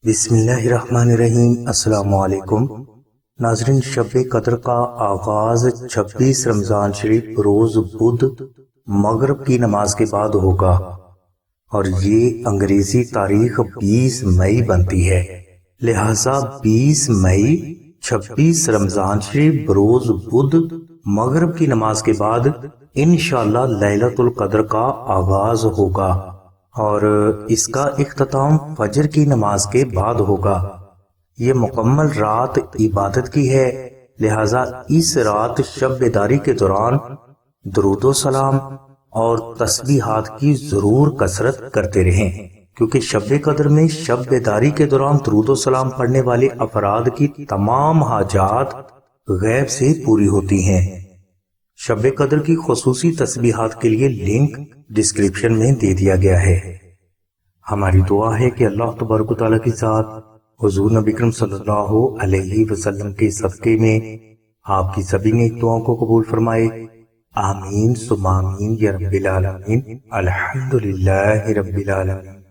بسم اللہ الرحمن الرحیم۔ السلام علیکم ناظرین، شب قدر کا آغاز 26 رمضان شریف روز بدھ مغرب کی نماز کے بعد ہوگا اور یہ انگریزی تاریخ 20 مئی بنتی ہے، لہٰذا 20 مئی 26 رمضان شریف روز بدھ مغرب کی نماز کے بعد انشاءاللہ لیلۃ القدر کا آغاز ہوگا اور اس کا اختتام فجر کی نماز کے بعد ہوگا۔ یہ مکمل رات عبادت کی ہے، لہٰذا اس رات شب بیداری کے دوران درود و سلام اور تسبیحات کی ضرور کثرت کرتے رہیں، کیونکہ شب قدر میں شب بیداری کے دوران درود و سلام پڑھنے والے افراد کی تمام حاجات غیب سے پوری ہوتی ہیں۔ شب قدر کی خصوصی تسبیحات کے لیے لنک ڈسکرپشن میں دے دیا گیا ہے۔ ہماری دعا ہے کہ اللہ تبارک و تعالیٰ کی ذات حضور نبی کریم صلی اللہ علیہ وسلم کے صدقے میں آپ کی سبھی نیک دعاؤں کو قبول فرمائے، آمین ثم آمین یا رب العالمین۔ الحمدللہ رب العالمین۔